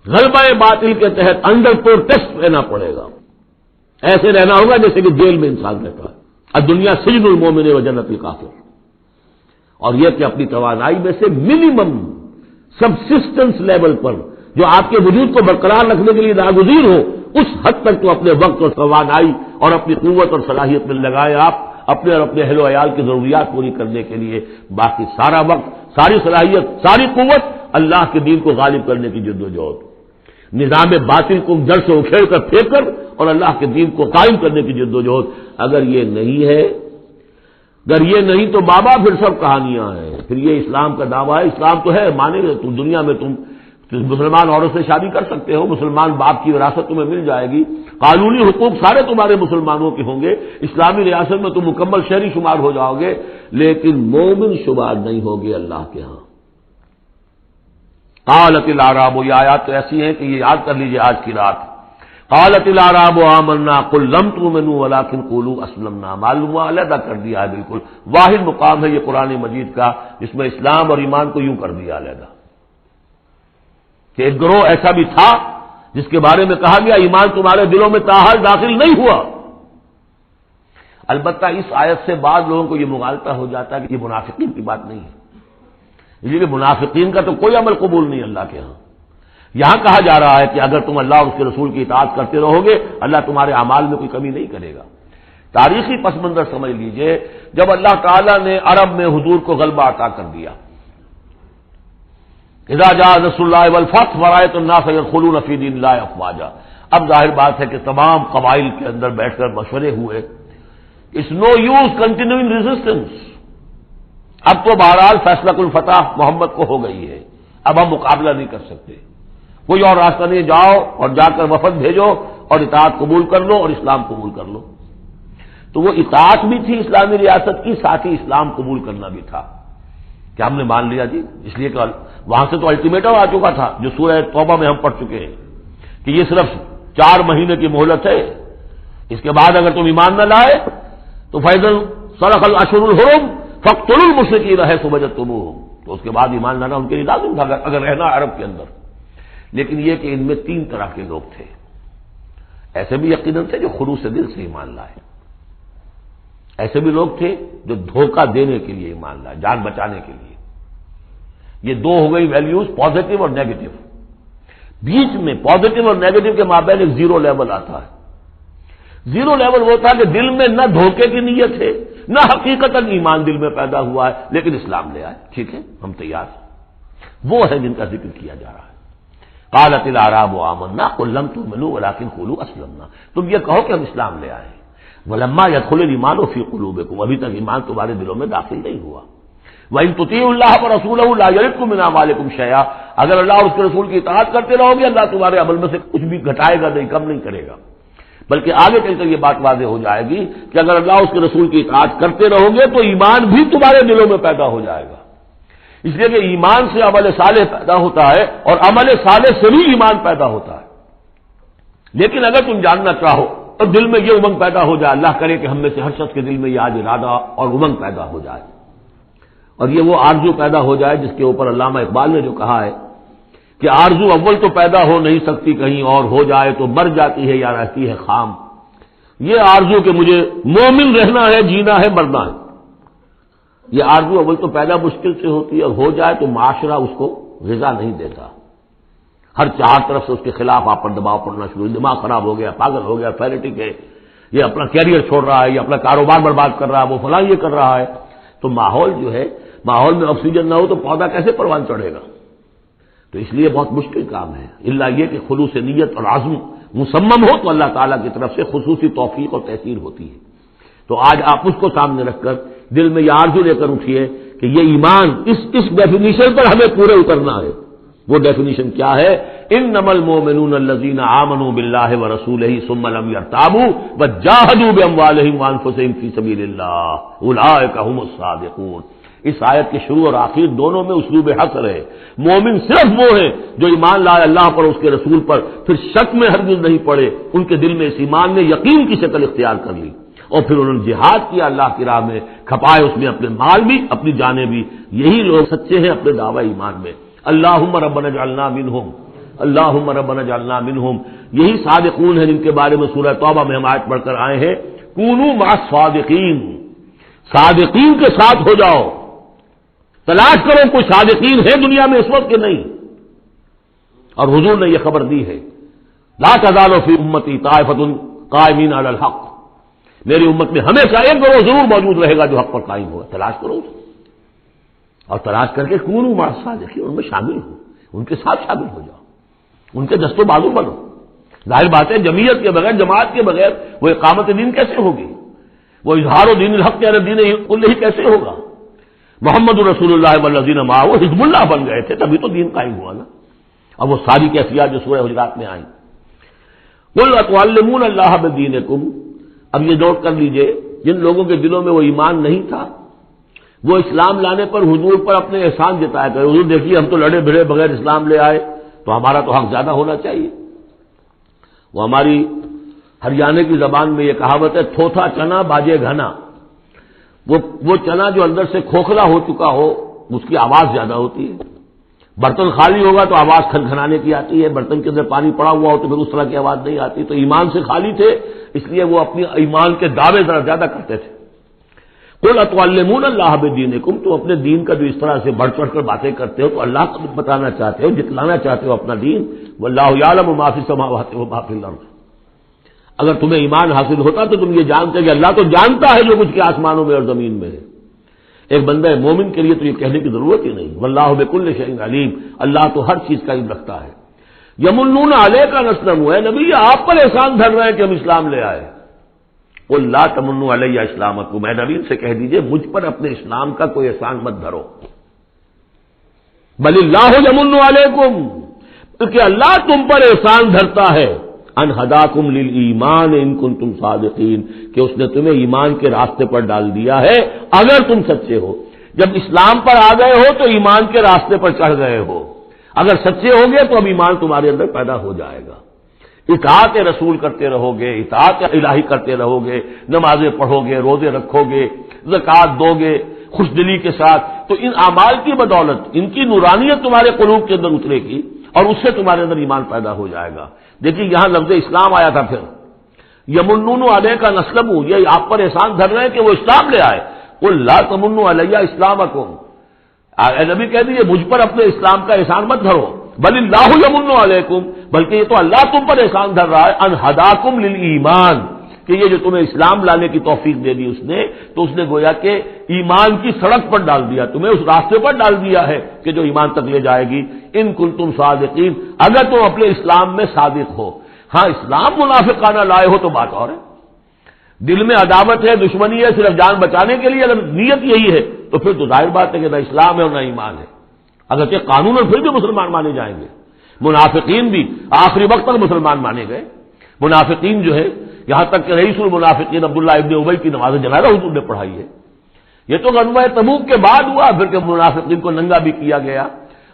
غلبہ باطل کے تحت انڈر پروٹیسٹ رہنا پڑے گا. ایسے رہنا ہوگا جیسے کہ جیل میں انسان رہتا ہے. الدنیا سجن المومن و جنت الکافر. اور یہ کہ اپنی توانائی میں سے منیمم سبسسٹنس لیول پر جو آپ کے وجود کو برقرار رکھنے کے لیے ناگزیر ہو، اس حد تک تو اپنے وقت اور توانائی اور اپنی قوت اور صلاحیت میں لگائیں آپ اپنے اور اپنے اہل و عیال کی ضروریات پوری کرنے کے لیے. باقی سارا وقت، ساری صلاحیت، ساری قوت اللہ کے دین کو غالب کرنے کی جد و جہد، نظام باطل کو جڑ سے اکھیڑ کر پھینک کر اور اللہ کے دین کو قائم کرنے کی جد و جہد. اگر یہ نہیں ہے، اگر یہ نہیں تو بابا پھر سب کہانیاں ہیں. پھر یہ اسلام کا دعویٰ ہے. اسلام تو ہے، مانے گا تم دنیا میں تم مسلمان عورت سے شادی کر سکتے ہو، مسلمان باپ کی وراثت تمہیں مل جائے گی، قانونی حقوق سارے تمہارے مسلمانوں کے ہوں گے، اسلامی ریاست میں تم مکمل شہری شمار ہو جاؤ گے، لیکن مومن شمار نہیں ہوگے اللہ کے ہاں. قالت الاعراب، یہ آیات تو ایسی ہیں کہ یہ یاد کر لیجئے آج کی رات. قالت الاعراب آمنا قل لم تؤمنوا ولكن قولوا اسلمنا. معلوم ہوا علیحدہ کر دیا ہے، بالکل واحد مقام ہے یہ قرآن مجید کا جس میں اسلام اور ایمان کو یوں کر دیا علیحدہ. کہ ایک گروہ ایسا بھی تھا جس کے بارے میں کہا گیا ایمان تمہارے دلوں میں تاحال داخل نہیں ہوا. البتہ اس آیت سے بعض لوگوں کو یہ مغالطہ ہو جاتا ہے کہ یہ منافقین کی بات نہیں ہے، اس لیے منافقین کا تو کوئی عمل قبول نہیں اللہ کے ہاں. یہاں کہا جا رہا ہے کہ اگر تم اللہ اور اس کے رسول کی اطاعت کرتے رہو گے اللہ تمہارے اعمال میں کوئی کمی نہیں کرے گا. تاریخی پس منظر سمجھ لیجئے، جب اللہ تعالیٰ نے عرب میں حضور کو غلبہ عطا کر دیا، اذا جاء نصر اللہ والفتح ورأیت الناس يدخلون فی دین اللہ افواجا. اب ظاہر بات ہے کہ تمام قبائل کے اندر بیٹھ کر مشورے ہوئے. It's no use continuing resistance. اب تو بہرحال فیصلہ الفتح محمد کو ہو گئی ہے، اب ہم مقابلہ نہیں کر سکتے، کوئی اور راستہ نہیں، جاؤ اور جا کر وفد بھیجو اور اطاعت قبول کر لو اور اسلام قبول کر لو۔ تو وہ اطاعت بھی تھی اسلامی ریاست کی، ساتھ ہی اسلام قبول کرنا بھی تھا کہ ہم نے مان لیا جی، اس لیے کہ وہاں سے تو الٹیمیٹم آ چکا تھا جو سورہ توبہ میں ہم پڑھ چکے ہیں کہ یہ صرف 4 مہینے کی مہلت ہے، اس کے بعد اگر تم ایمان نہ لائے تو فیضل سرخ الاشہر الحرم فاقتلوا المشرکین حیث وجدتموہم، تو اس کے بعد ایمان لانا ان کے لیے لازم تھا اگر رہنا عرب کے اندر۔ لیکن یہ کہ ان میں 3 طرح کے لوگ تھے، ایسے بھی یقیناً تھے جو خلوص دل سے ایمان لائے، ایسے بھی لوگ تھے جو دھوکہ دینے کے لیے ایمان لائے، جان بچانے کے لیے۔ یہ 2 ہو گئی ویلیوز، پازیٹو اور نیگیٹو۔ بیچ میں پازیٹو اور نیگیٹو کے مابین ایک زیرو لیول آتا ہے۔ زیرو لیول وہ تھا کہ دل میں نہ دھوکے کی نیت ہے، نہ حقیقتاً ایمان دل میں پیدا ہوا ہے، لیکن اسلام لے آئے، ٹھیک ہے ہم تیار ہیں۔ وہ ہے جن کا ذکر کیا جا رہا ہے۔ قالت الاعراب آمنا قل لم تؤمنوا ولكن قولوا اسلمنا، تم یہ کہو کہ ہم اسلام لے آئے ہیں۔ ولما يدخل الايمان في قلوبكم، ابھی تک ایمان تمہارے دلوں میں داخل نہیں ہوا۔ وَإِن تُطِيعُوا اللَّهَ وَرَسُولَهُ لَا يَلِدْكُم مِّنْ أَعْمَالِكُمْ شَيْئًا، اگر اللہ اور اس کے رسول کی اطاعت کرتے رہو گے اللہ تمہارے عمل میں سے کچھ بھی گھٹائے گا نہیں، کم نہیں کرے گا، بلکہ آگے چل کر یہ بات واضح ہو جائے گی کہ اگر اللہ اور اس کے رسول کی اطاعت کرتے رہو گے تو ایمان بھی تمہارے دلوں میں پیدا ہو جائے گا۔ اس لیے کہ ایمان سے عمل صالح پیدا ہوتا ہے اور عمل صالح سے بھی ایمان پیدا ہوتا ہے۔ لیکن اگر تم جاننا چاہو اور دل میں یہ امنگ پیدا ہو جائے، اللہ کرے کہ ہم میں سے ہر شخص کے دل میں یہ آج ارادہ اور امنگ پیدا ہو جائے، اور یہ وہ آرزو پیدا ہو جائے جس کے اوپر علامہ اقبال نے جو کہا ہے کہ آرزو اول تو پیدا ہو نہیں سکتی کہیں اور، ہو جائے تو مر جاتی ہے یا رہتی ہے خام۔ یہ آرزو کہ مجھے مومن رہنا ہے، جینا ہے، مرنا ہے، یہ آرزو اول تو پیدا مشکل سے ہوتی ہے، اور ہو جائے تو معاشرہ اس کو غذا نہیں دیتا، ہر 4 طرف سے اس کے خلاف آپ پر دباؤ پڑنا شروع، دماغ خراب ہو گیا، پاگل ہو گیا، فینیٹک ہے، یہ اپنا کیریئر چھوڑ رہا ہے، یہ اپنا کاروبار برباد کر رہا ہے، وہ فلاں یہ کر رہا ہے۔ تو ماحول جو ہے، ماحول میں آکسیجن نہ ہو تو پودا کیسے پروان چڑھے گا؟ تو اس لیے بہت مشکل کام ہے، الا یہ کہ خلوص نیت اور عزم مصمم ہو تو اللہ تعالیٰ کی طرف سے خصوصی توفیق اور تحصیل ہوتی ہے۔ تو آج آپ اس کو سامنے رکھ کر دل میں یہ آرزو لے کر اٹھیے کہ یہ ایمان اس ڈیفینیشن پر ہمیں پورے اترنا ہے۔ وہ ڈیفینیشن کیا ہے؟ انما المؤمنون الذین آمنوا باللہ ورسولہ ثم لم یرتابوا وجاہدوا باموالہم وانفسہم فی سبیل اللہ اولئک هم الصادقون۔ اس آیت کے شروع اور آخر دونوں میں اسلوب حصر ہے۔ مومن صرف وہ ہیں جو ایمان لائے اللہ پر، اس کے رسول پر، پھر شک میں ہرگز نہیں پڑے، ان کے دل میں اس ایمان نے یقین کی شکل اختیار کر لی، اور پھر انہوں نے جہاد کیا اللہ کی راہ میں، کھپائے اس میں اپنے مال بھی، اپنی جانیں بھی۔ یہی لوگ سچے ہیں اپنے دعوی ایمان میں۔ اللہم ربنا اجعلنا منہم، اللہم ربنا اجعلنا منہم، یہی صادقون ہیں جن کے بارے میں سورہ توبہ میں ہم آیت پڑھ کر آئے ہیں، کونوا مع الصادقین، صادقین کے ساتھ ہو جاؤ۔ تلاش کرو کوئی صادقین ہے دنیا میں اس وقت کے نہیں، اور حضور نے یہ خبر دی ہے لا تزال فی امتی طائفۃ قائمین علی الحق، میری امت میں ہمیشہ ایک گروہ ضرور موجود رہے گا جو حق پر قائم ہوگا۔ تلاش کرو اسے، اور تلاش کر کے کونوا مع الصادقین، ان میں شامل ہو، ان کے ساتھ شامل ہو جاؤ، ان کے دست و بازو بنو۔ ظاہر بات ہے جمعیت کے بغیر، جماعت کے بغیر وہ اقامت دین کیسے ہوگی؟ وہ اظہار دین الحق علی دین کلہ کیسے ہوگا؟ محمد رسول اللہ والذین معہ وہ حزب اللہ بن گئے تھے، تبھی تو دین قائم ہوا نا۔ اب وہ ساری کیفیات جو سورہ حجرات میں آئیں، قل اتعلمون اللہ بدینکم، اب یہ نوٹ کر لیجئے جن لوگوں کے دلوں میں وہ ایمان نہیں تھا، وہ اسلام لانے پر حضور پر اپنے احسان جتایا کرے، حضور دیکھیے ہم تو لڑے بھڑے بغیر اسلام لے آئے، تو ہمارا تو حق زیادہ ہونا چاہیے۔ وہ ہماری ہریانے کی زبان میں یہ کہاوت ہے، تھوتھا چنا باجے گھنا، وہ چنا جو اندر سے کھوکھلا ہو چکا ہو اس کی آواز زیادہ ہوتی ہے، برتن خالی ہوگا تو آواز کھنکھنانے کی آتی ہے، برتن کے اندر پانی پڑا ہوا ہو تو پھر اس طرح کی آواز نہیں آتی۔ تو ایمان سے خالی تھے، اس لیے وہ اپنی ایمان کے دعوے ذرا زیادہ کرتے تھے۔ قل اتعلمون اللہ بدینکم، تم اپنے دین کا جو اس طرح سے بڑھ چڑھ کر باتیں کرتے ہو تو اللہ کو بتانا چاہتے ہو، جتلانا چاہتے ہو اپنا دین، واللہ یعلم ما فی السماوات وما فی الارض۔ اگر تمہیں ایمان حاصل ہوتا تو تم یہ جانتے کہ اللہ تو جانتا ہے جو کچھ کے آسمانوں میں اور زمین میں ہے۔ ایک بندہ مومن کے لیے تو یہ کہنے کی ضرورت ہی نہیں، واللہ بکل شیء علیم، اللہ تو ہر چیز کا علم رکھتا ہے۔ یمنون علیک ان اسلموا، اے نبی آپ پر احسان دھر رہے ہیں کہ ہم اسلام لے آئے، قل لا تمنوا علی اسلامکم، اے نبی سے کہہ دیجئے مجھ پر اپنے اسلام کا کوئی احسان مت دھرو، بل اللہ یمن علیکم، بلکہ اللہ تم پر احسان دھرتا ہے، ان ہداکم للایمان ان کنتم صادقین، کہ اس نے تمہیں ایمان کے راستے پر ڈال دیا ہے اگر تم سچے ہو۔ جب اسلام پر آ گئے ہو تو ایمان کے راستے پر چڑھ گئے ہو، اگر سچے ہو گے تو اب ایمان تمہارے اندر پیدا ہو جائے گا۔ اطاعت رسول کرتے رہو گے، اطاعت الہی کرتے رہو گے، نمازیں پڑھو گے، روزے رکھو گے، زکوٰۃ دو گے خوش دلی کے ساتھ، تو ان اعمال کی بدولت ان کی نورانیت تمہارے قلوب کے اندر اترے گی اور اس سے تمہارے اندر ایمان پیدا ہو جائے گا۔ دیکھیے یہاں لفظ اسلام آیا تھا، پھر یمنون علیہ کا نسلم، یہ آپ پر احسان دھر رہے ہیں کہ وہ اسلام لے آئے۔ قل لا تمنوا علی اسلامکم، اے نبی کہہ دیجیے مجھ پر اپنے اسلام کا احسان مت دھرو، بل اللہ یمن علیکم، بلکہ یہ تو اللہ تم پر احسان دھر رہا ہے، ان ہداکم للایمان، کہ یہ جو تمہیں اسلام لانے کی توفیق دے دی اس نے، تو اس نے گویا کہ ایمان کی سڑک پر ڈال دیا، تمہیں اس راستے پر ڈال دیا ہے کہ جو ایمان تک لے جائے گی، ان کنتم صادقین، اگر تم اپنے اسلام میں صادق ہو۔ ہاں اسلام منافقانہ لائے ہو تو بات اور ہے، دل میں عداوت ہے، دشمنی ہے، صرف جان بچانے کے لیے اگر نیت یہی ہے تو پھر تو ظاہر بات ہے کہ نہ اسلام ہے اور نہ ایمان ہے، اگرچہ قانون پھر بھی مسلمان مانے جائیں گے۔ منافقین بھی آخری وقت تک مسلمان مانے گئے، منافقین جو ہے یہاں تک کہ رئیس المنافقین عبداللہ ابن ابی کی نماز جنازہ حضور نے پڑھائی ہے۔ یہ تو غزوہ تبوک کے بعد ہوا، پھر کہ منافقین کو ننگا بھی کیا گیا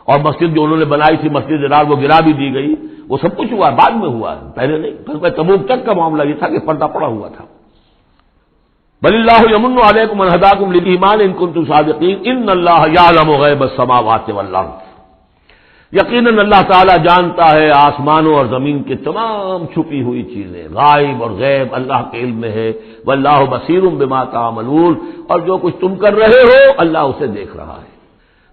اور مسجد جو انہوں نے بنائی تھی مسجد ضرار وہ گرا بھی دی گئی، وہ سب کچھ ہوا بعد میں ہوا، پہلے نہیں۔ غزوہ تبوک تک کا معاملہ یہ تھا کہ پردہ پڑا ہوا تھا۔ بل اللہ یمن علیکم ان ہداکم للایمان ان کنتم صادقین ان اللہ یعلم غیب السماوات والارض، یقیناً اللہ تعالیٰ جانتا ہے آسمانوں اور زمین کے تمام چھپی ہوئی چیزیں، غائب اور غیب اللہ کے علم میں ہے، واللہ بصیر بما تعملون، اور جو کچھ تم کر رہے ہو اللہ اسے دیکھ رہا ہے۔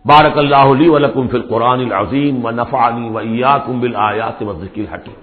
بارک اللہ لی ولکم فی القرآن العظیم ونفعنی وإیاکم بالآیات والذکر الحکیم۔